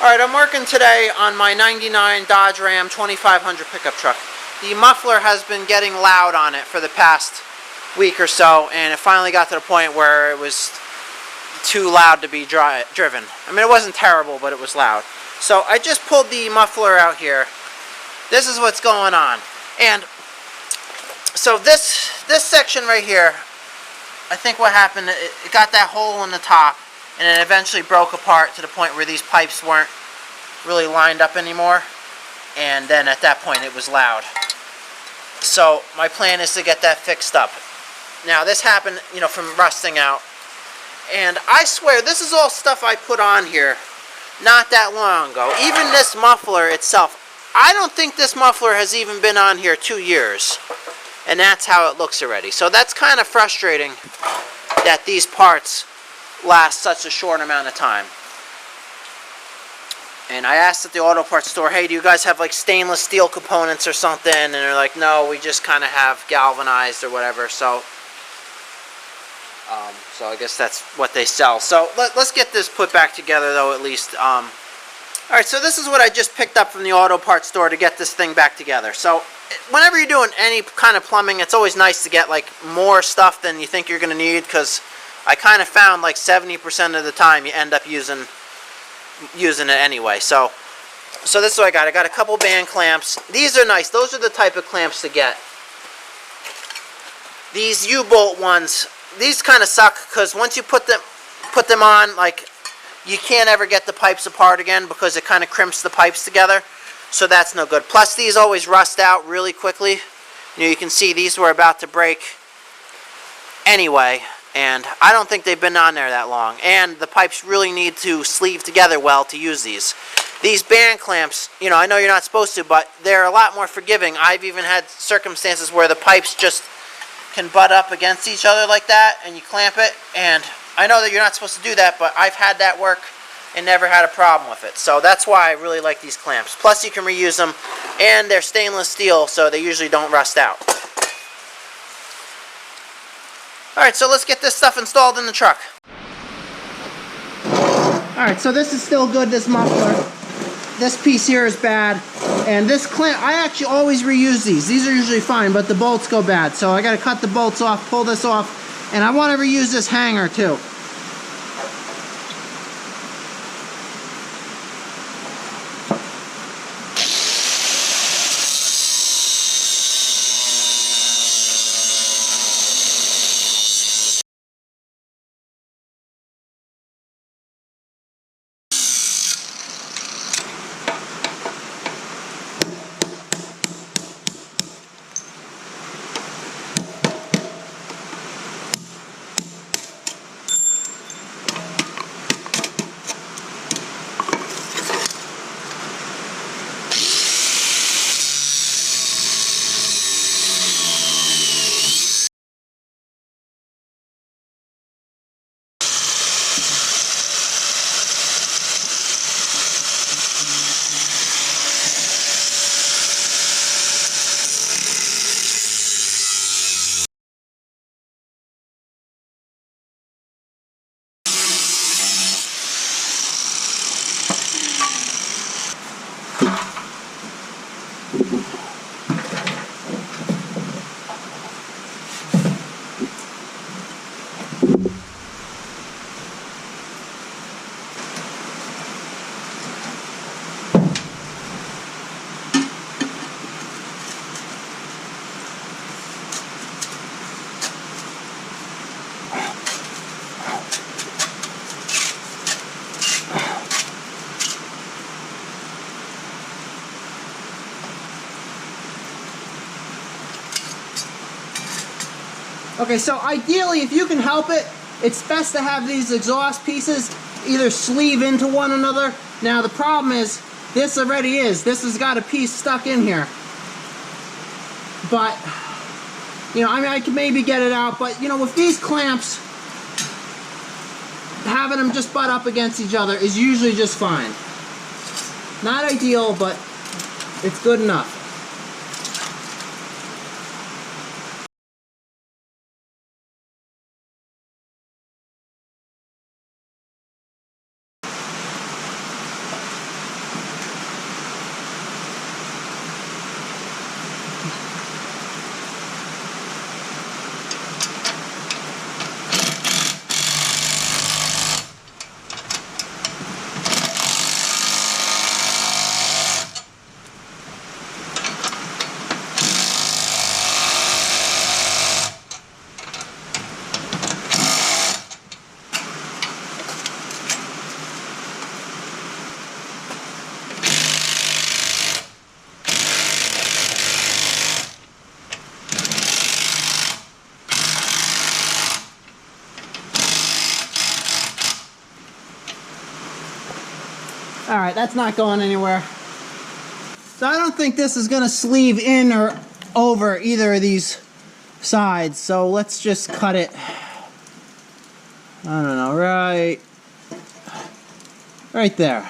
Alright, I'm working today on my 99 Dodge Ram 2500 pickup truck. The muffler has been getting loud on it for the past week or so, and it finally got to the point where it was too loud to be driven. I mean, it wasn't terrible, but it was loud. So I just pulled the muffler out here. This is what's going on. And so this section right here, I think what happened, it got that hole in the top, and it eventually broke apart to the point where these pipes weren't really lined up anymore, and then at that point it was loud. So my plan is to get that fixed up. Now this happened, from rusting out, and I swear this is all stuff I put on here not that long ago. Even this muffler itself, I don't think this muffler has even been on here 2 years, and that's how it looks already. So that's kind of frustrating that these parts last such a short amount of time. And I asked at the auto parts store, hey, do you guys have like stainless steel components or something? And they're like, no, we just kind of have galvanized or whatever. So I guess that's what they sell. So let's get this put back together though, at least. Alright, so this is what I just picked up from the auto parts store to get this thing back together. So whenever you're doing any kind of plumbing, it's always nice to get like more stuff than you think you're going to need, because I kind of found like 70% of the time you end up using it anyway. So this is what I got. I got a couple band clamps. These are nice. Those are the type of clamps to get. These U-bolt ones, these kind of suck, because once you put them on, like, you can't ever get the pipes apart again because it kind of crimps the pipes together. So that's no good. Plus these always rust out really quickly. You can see these were about to break anyway, and I don't think they've been on there that long. And the pipes really need to sleeve together well to use these. These band clamps, I know you're not supposed to, but they're a lot more forgiving. I've even had circumstances where the pipes just can butt up against each other like that, and you clamp it, and I know that you're not supposed to do that, but I've had that work and never had a problem with it. So that's why I really like these clamps. Plus you can reuse them, and they're stainless steel, so they usually don't rust out. Alright, so let's get this stuff installed in the truck. Alright, so this is still good, this muffler. This piece here is bad. And this clamp, I actually always reuse these. These are usually fine, but the bolts go bad. So I gotta cut the bolts off, pull this off, and I want to reuse this hanger too. Okay, so ideally, if you can help it, it's best to have these exhaust pieces either sleeve into one another. Now the problem is, this already is. This has got a piece stuck in here. But, I can maybe get it out, but, with these clamps, having them just butt up against each other is usually just fine. Not ideal, but it's good enough. Alright, that's not going anywhere. So I don't think this is going to sleeve in or over either of these sides. So let's just cut it. I don't know, right there.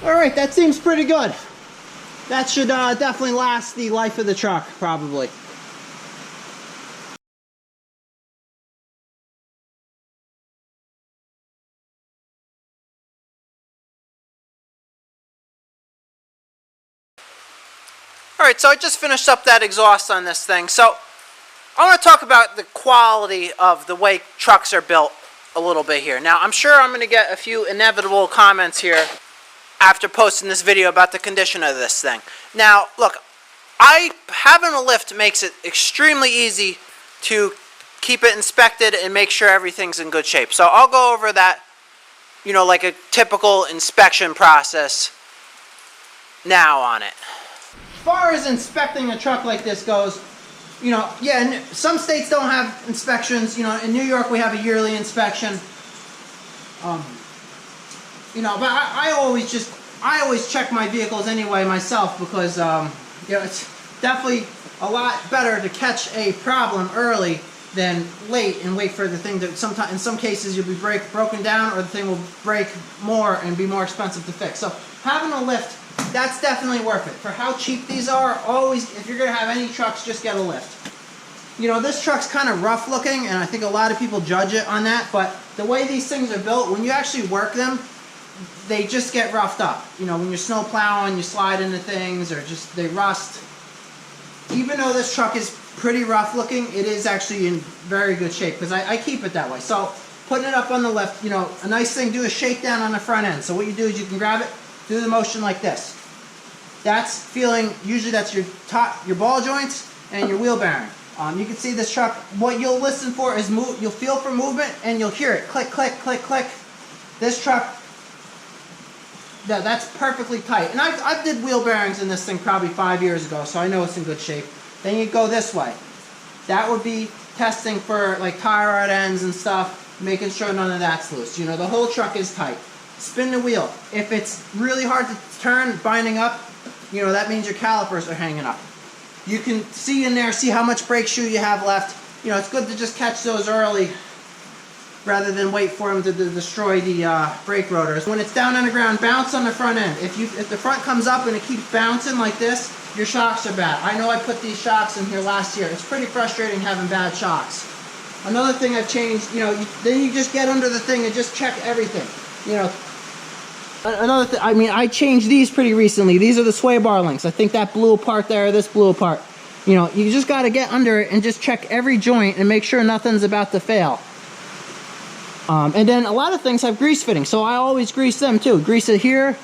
Alright, that seems pretty good. That should definitely last the life of the truck, probably. Alright, so I just finished up that exhaust on this thing. So, I want to talk about the quality of the way trucks are built a little bit here. Now, I'm sure I'm going to get a few inevitable comments here after posting this video about the condition of this thing. Now, look, having a lift makes it extremely easy to keep it inspected and make sure everything's in good shape. So I'll go over that, you know, like a typical inspection process now on it. As far as inspecting a truck like this goes, you know, yeah, some states don't have inspections. You know, in New York we have a yearly inspection. You know, but I always check my vehicles anyway myself because you know, it's definitely a lot better to catch a problem early than late and wait for the thing to sometimes. In some cases, you'll be broken down, or the thing will break more and be more expensive to fix. So having a lift, that's definitely worth it. For how cheap these are, always, if you're going to have any trucks, just get a lift. You know, this truck's kind of rough looking, and I think a lot of people judge it on that, but the way these things are built, when you actually work them, they just get roughed up. You know, when you're snow plowing, you slide into things, or just they rust. Even though this truck is pretty rough looking, it is actually in very good shape, because I keep it that way. So putting it up on the lift, you know, a nice thing, do a shakedown on the front end. So what you do is you can grab it, do the motion like this. That's feeling, usually that's your ball joints and your wheel bearing. You can see this truck, what you'll listen for is you'll feel for movement and you'll hear it, click, click, click, click. This truck, that's perfectly tight. And I did wheel bearings in this thing probably 5 years ago, so I know it's in good shape. Then you go this way. That would be testing for like tire rod ends and stuff, making sure none of that's loose. You know, the whole truck is tight. Spin the wheel. If it's really hard to turn, binding up, you know, that means your calipers are hanging up. You can see in there, see how much brake shoe you have left. You know, it's good to just catch those early rather than wait for them to destroy the brake rotors. When it's down on the ground, bounce on the front end. If the front comes up and it keeps bouncing like this, your shocks are bad. I know I put these shocks in here last year. It's pretty frustrating having bad shocks. Another thing I've changed, you know, then you just get under the thing and just check everything. You know, another thing, I mean, I changed these pretty recently. These are the sway bar links. I think that blew apart there, this blew apart. You know, you just got to get under it and just check every joint and make sure nothing's about to fail. And then a lot of things have grease fittings, so I always grease them too. Grease it here.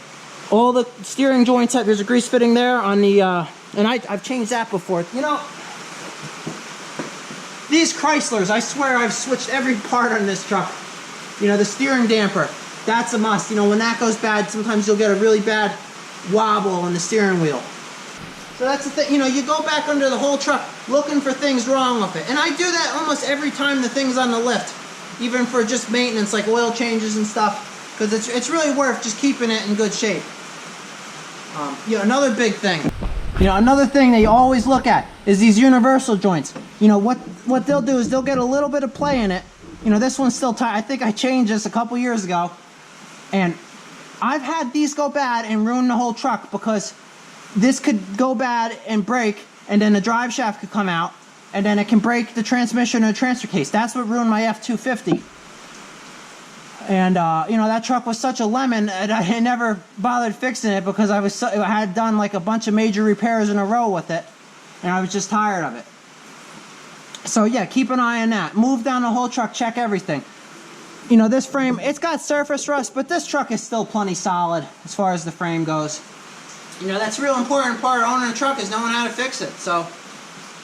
All the steering joints have, there's a grease fitting there on the, and I've changed that before. You know, these Chryslers, I swear I've switched every part on this truck. You know, the steering damper, that's a must. You know, when that goes bad, sometimes you'll get a really bad wobble on the steering wheel. So that's the thing, you know, you go back under the whole truck looking for things wrong with it. And I do that almost every time the thing's on the lift. even for just maintenance, like oil changes and stuff, because it's really worth just keeping it in good shape. You know, another big thing. You know, another thing that you always look at is these universal joints. You know, what they'll do is they'll get a little bit of play in it. You know, this one's still tight. I think I changed this a couple years ago, and I've had these go bad and ruin the whole truck, because this could go bad and break, and then the drive shaft could come out, and then it can break the transmission or the transfer case. That's what ruined my F-250. And you know, that truck was such a lemon, and I never bothered fixing it because I had done like a bunch of major repairs in a row with it, and I was just tired of it. So yeah, keep an eye on that. Move down the whole truck, check everything. You know, this frame, it's got surface rust, but this truck is still plenty solid as far as the frame goes. You know, that's a real important part of owning a truck, is knowing how to fix it. So,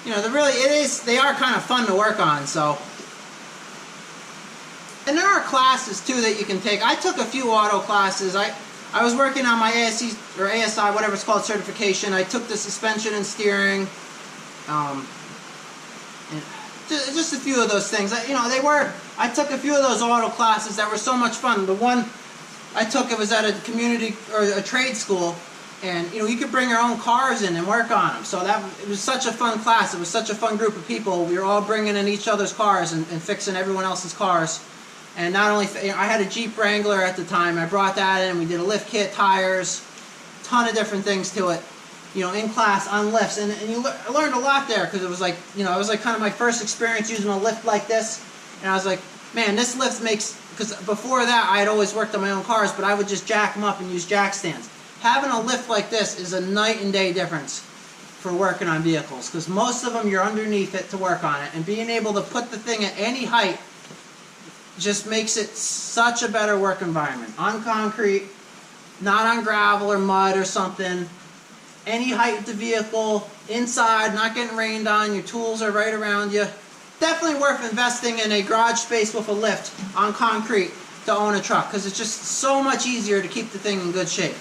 you know, they are kind of fun to work on, so. And there are classes too that you can take. I took a few auto classes. I was working on my ASC or ASI, whatever it's called, certification. I took the suspension and steering, and just a few of those things. You know, I took a few of those auto classes that were so much fun. The one I took, it was at a community or a trade school, and you know, you could bring your own cars in and work on them. So it was such a fun class. It was such a fun group of people. We were all bringing in each other's cars and fixing everyone else's cars. And not only, you know, I had a Jeep Wrangler at the time. I brought that in. We did a lift kit, tires, a ton of different things to it. You know, in class on lifts, and I learned a lot there, because it was like, you know, it was like kind of my first experience using a lift like this, and I was like, man, this lift makes, because before that I had always worked on my own cars, but I would just jack them up and use jack stands. Having a lift like this is a night and day difference for working on vehicles, because most of them you're underneath it to work on it, and being able to put the thing at any height just makes it such a better work environment. On concrete, not on gravel or mud or something. Any height of the vehicle, inside, not getting rained on, your tools are right around you. Definitely worth investing in a garage space with a lift on concrete to own a truck, because it's just so much easier to keep the thing in good shape.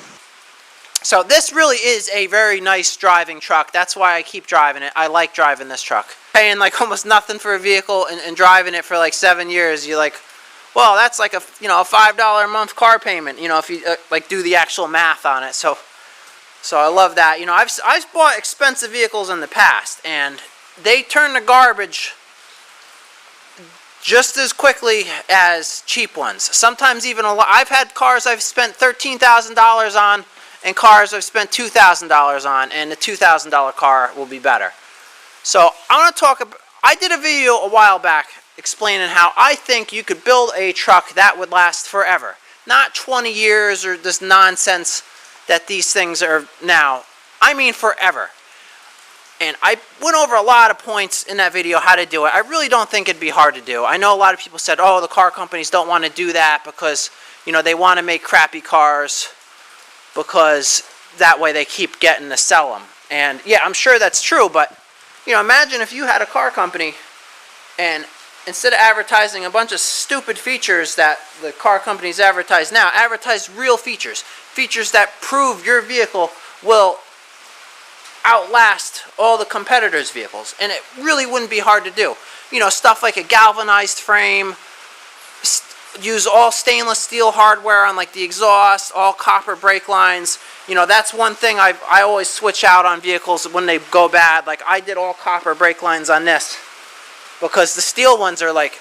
So this really is a very nice driving truck. That's why I keep driving it. I like driving this truck. Paying like almost nothing for a vehicle and driving it for like 7 years, you're like, well, that's like a, you know, a $5 a month car payment, you know, if you like do the actual math on it. So I love that. You know, I've bought expensive vehicles in the past, and they turn to garbage just as quickly as cheap ones. Sometimes even a lot. I've had cars I've spent $13,000 on, and cars I've spent $2,000 on, and the $2,000 car will be better. So I want to talk about, I did a video a while back explaining how I think you could build a truck that would last forever. Not 20 years or this nonsense that these things are now. I mean forever. And I went over a lot of points in that video how to do it. I really don't think it'd be hard to do. I know a lot of people said, oh, the car companies don't want to do that because, you know, they want to make crappy cars because that way they keep getting to sell them. And yeah, I'm sure that's true, but you know, imagine if you had a car company and instead of advertising a bunch of stupid features that the car companies advertise now, advertise real features. Features that prove your vehicle will outlast all the competitors' vehicles. And it really wouldn't be hard to do. You know, stuff like a galvanized frame, use all stainless steel hardware on like the exhaust, all copper brake lines. You know, that's one thing I always switch out on vehicles when they go bad. Like I did all copper brake lines on this, because the steel ones are like,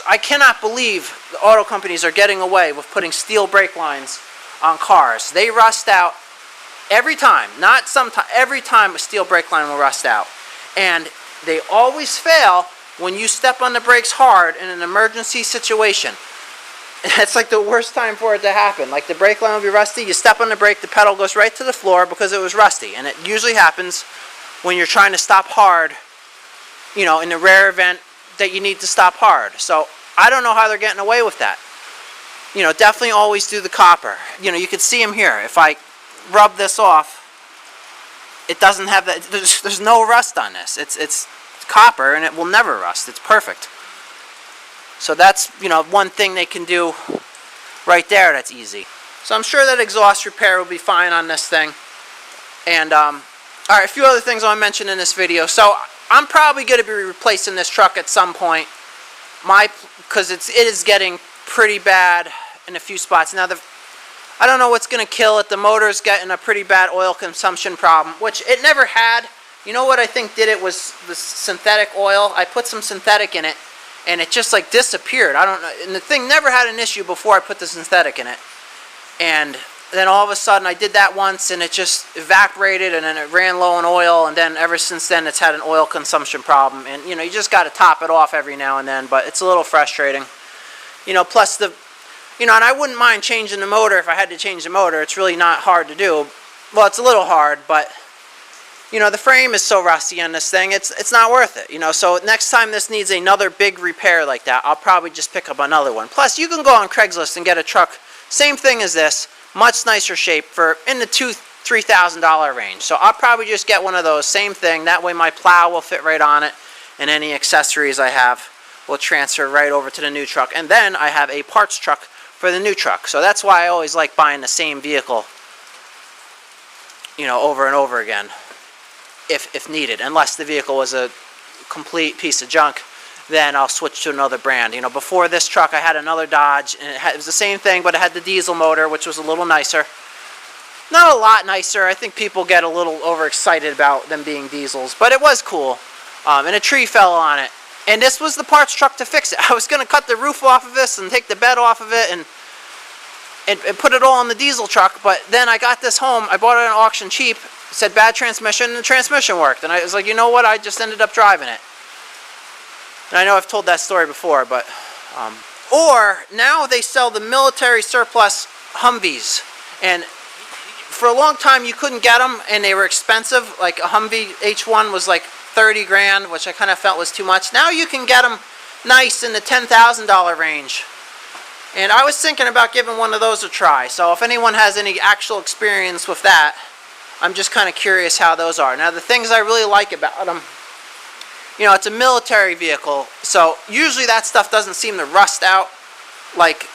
I cannot believe the auto companies are getting away with putting steel brake lines on cars. They rust out every time, not sometimes, every time a steel brake line will rust out. And they always fail when you step on the brakes hard in an emergency situation. It's like the worst time for it to happen. Like the brake line will be rusty, you step on the brake, the pedal goes right to the floor because it was rusty. And it usually happens when you're trying to stop hard, you know, in the rare event that you need to stop hard. So I don't know how they're getting away with that. You know, definitely always do the copper. You know, you can see them here. If I rub this off, it doesn't have that, there's no rust on this. It's copper and it will never rust. It's perfect. So that's, you know, one thing they can do right there that's easy. So I'm sure that exhaust repair will be fine on this thing. And, alright, a few other things I want to mention in this video. So I'm probably going to be replacing this truck at some point. because it is getting pretty bad in a few spots. Now I don't know what's going to kill it. The motor's getting a pretty bad oil consumption problem, which it never had. You know what I think did it was the synthetic oil. I put some synthetic in it, and it just like disappeared. I don't know. And the thing never had an issue before I put the synthetic in it. And then all of a sudden I did that once, and it just evaporated, and then it ran low on oil, and then ever since then it's had an oil consumption problem. And you know, you just got to top it off every now and then, but it's a little frustrating. You know, plus and I wouldn't mind changing the motor if I had to change the motor. It's really not hard to do. Well, it's a little hard, but you know, the frame is so rusty on this thing, it's not worth it. You know, so next time this needs another big repair like that, I'll probably just pick up another one. Plus, you can go on Craigslist and get a truck, same thing as this, much nicer shape, for in the $2,000-$3,000 range. So I'll probably just get one of those, same thing. That way my plow will fit right on it, and any accessories I have will transfer right over to the new truck. And then I have a parts truck for the new truck. So that's why I always like buying the same vehicle, you know, over and over again, if needed. Unless the vehicle was a complete piece of junk, then I'll switch to another brand. You know, before this truck I had another Dodge, and it was the same thing, but it had the diesel motor, which was a little nicer. Not a lot nicer. I think people get a little overexcited about them being diesels, but it was cool. And a tree fell on it. And this was the parts truck to fix it. I was going to cut the roof off of this and take the bed off of it and put it all on the diesel truck. But then I got this home. I bought it at an auction cheap. It said bad transmission, and the transmission worked. And I was like, you know what? I just ended up driving it. And I know I've told that story before, but... or now they sell the military surplus Humvees. And for a long time you couldn't get them, and they were expensive. Like a Humvee H1 was like 30 grand, which I kind of felt was too much. Now you can get them nice in the $10,000 range. And I was thinking about giving one of those a try. So if anyone has any actual experience with that, I'm just kind of curious how those are. Now the things I really like about them, you know, it's a military vehicle, so usually that stuff doesn't seem to rust out like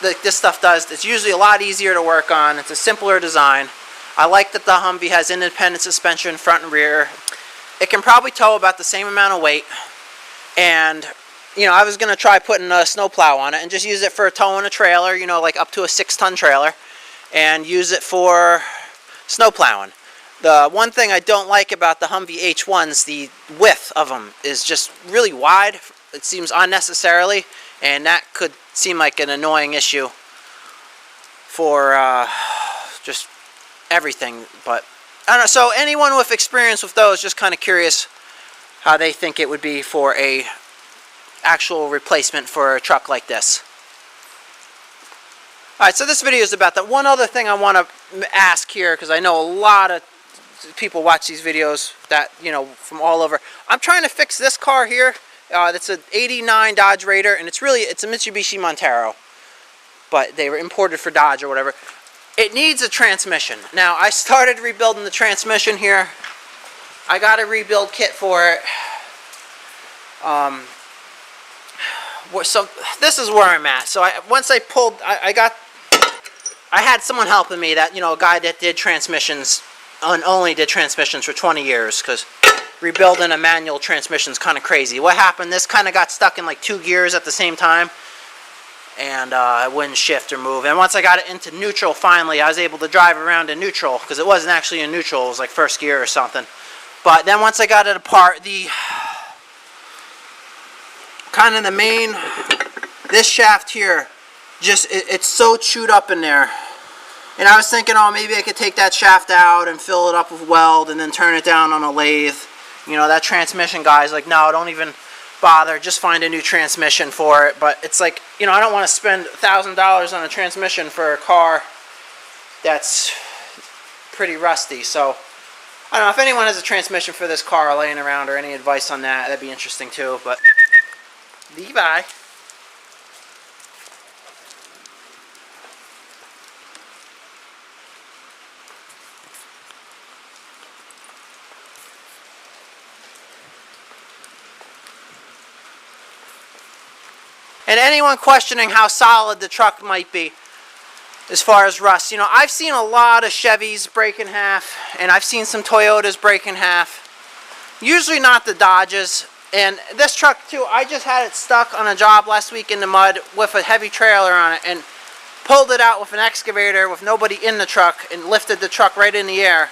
this stuff does. It's usually a lot easier to work on. It's a simpler design. I like that the Humvee has independent suspension front and rear. It can probably tow about the same amount of weight. And, you know, I was going to try putting a snowplow on it and just use it for towing a trailer, you know, like up to a 6-ton trailer, and use it for snowplowing. The one thing I don't like about the Humvee H1s, the width of them is just really wide. It seems unnecessarily, and that could seem like an annoying issue for just everything. But I don't know. So anyone with experience with those, just kind of curious how they think it would be for a actual replacement for a truck like this. Alright, so this video is about that. One other thing I want to ask here, because I know a lot of people watch these videos that, you know, from all over. I'm trying to fix this car here. That's an '89 Dodge Raider, and it's a Mitsubishi Montero, but they were imported for Dodge or whatever. It needs a transmission. Now, I started rebuilding the transmission here. I got a rebuild kit for it. So this is where I'm at. So once I pulled, I had someone helping me, that, you know, a guy that did transmissions, and only did transmissions for 20 years, because rebuilding a manual transmission is kind of crazy. What happened, this kind of got stuck in like 2 gears at the same time, and it wouldn't shift or move. And once I got it into neutral, finally, I was able to drive around in neutral, because it wasn't actually in neutral, it was like first gear or something. But then once I got it apart, the kind of the main, this shaft here, just it's so chewed up in there. And I was thinking, oh, maybe I could take that shaft out and fill it up with weld and then turn it down on a lathe. You know, that transmission guy's like, no, don't even bother, just find a new transmission for it. But it's like, you know, I don't want to spend $1,000 on a transmission for a car that's pretty rusty. So I don't know if anyone has a transmission for this car laying around, or any advice on that. That'd be interesting too. But Levi. And anyone questioning how solid the truck might be as far as rust, you know, I've seen a lot of Chevys break in half, and I've seen some Toyotas break in half. Usually not the Dodges. And this truck too, I just had it stuck on a job last week in the mud with a heavy trailer on it, and pulled it out with an excavator with nobody in the truck and lifted the truck right in the air,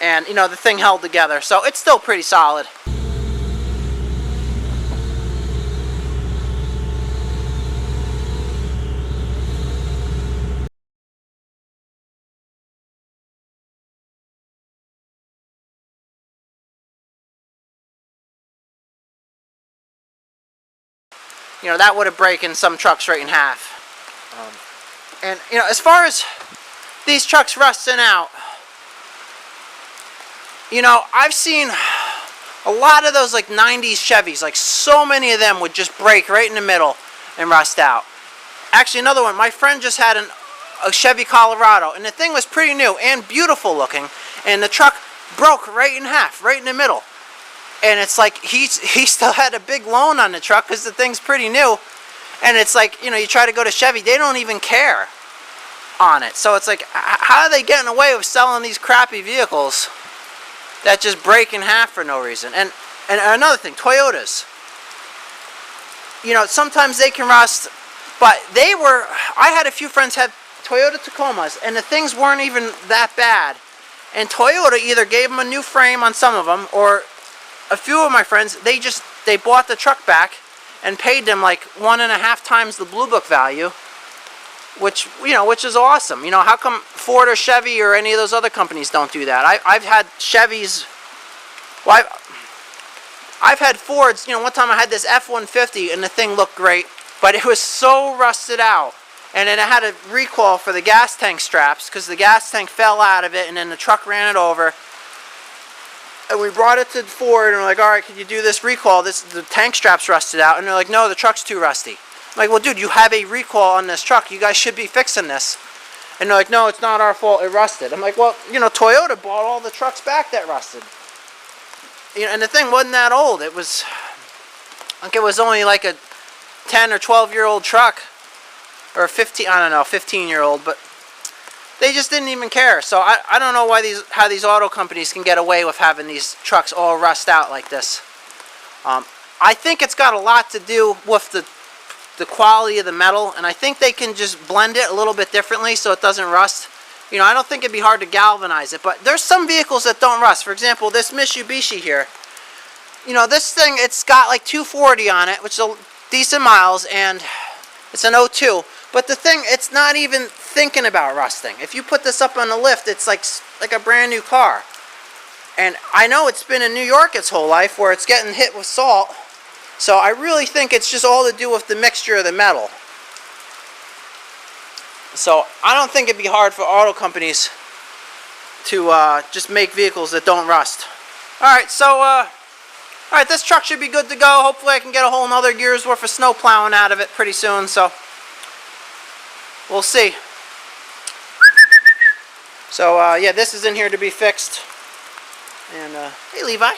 and you know, the thing held together. So it's still pretty solid. You know, that would have broken some trucks right in half. And you know, as far as these trucks rusting out, you know, I've seen a lot of those like 90s Chevys, like so many of them would just break right in the middle and rust out. Actually, another one, my friend just had a Chevy Colorado, and the thing was pretty new and beautiful looking, and the truck broke right in half, right in the middle. And it's like he still had a big loan on the truck because the thing's pretty new. And it's like, you know, you try to go to Chevy, they don't even care on it. So it's like, how are they getting away with selling these crappy vehicles that just break in half for no reason? And another thing, Toyotas. You know, sometimes they can rust, but I had a few friends have Toyota Tacomas, and the things weren't even that bad. And Toyota either gave them a new frame on some of them, or a few of my friends, they bought the truck back and paid them like 1.5 times the Blue Book value, which is awesome. You know, how come Ford or Chevy or any of those other companies don't do that? I've had Chevys, well, I've had Fords. You know, one time I had this F-150 and the thing looked great, but it was so rusted out. And then I had a recall for the gas tank straps because the gas tank fell out of it, and then the truck ran it over. And we brought it to Ford, and we're like, all right, can you do this recall? The tank strap's rusted out. And they're like, no, the truck's too rusty. I'm like, well, dude, you have a recall on this truck. You guys should be fixing this. And they're like, no, it's not our fault. It rusted. I'm like, well, you know, Toyota bought all the trucks back that rusted. You know, and the thing wasn't that old. It was, I think it was only like a 10 or 12-year-old truck. Or 15-year-old, but they just didn't even care. So I don't know how these auto companies can get away with having these trucks all rust out like this. I think it's got a lot to do with the quality of the metal, and I think they can just blend it a little bit differently so it doesn't rust. You know, I don't think it'd be hard to galvanize it, but there's some vehicles that don't rust. For example, this Mitsubishi here. You know, this thing, it's got like 240 on it, which is decent miles, and it's an 02. But the thing, it's not even thinking about rusting. If you put this up on the lift, it's like a brand new car. And I know it's been in New York its whole life where it's getting hit with salt. So I really think it's just all to do with the mixture of the metal. So I don't think it'd be hard for auto companies to just make vehicles that don't rust. Alright, so this truck should be good to go. Hopefully I can get a whole another year's worth of snow plowing out of it pretty soon. So we'll see. So yeah, this is in here to be fixed. And hey, Levi.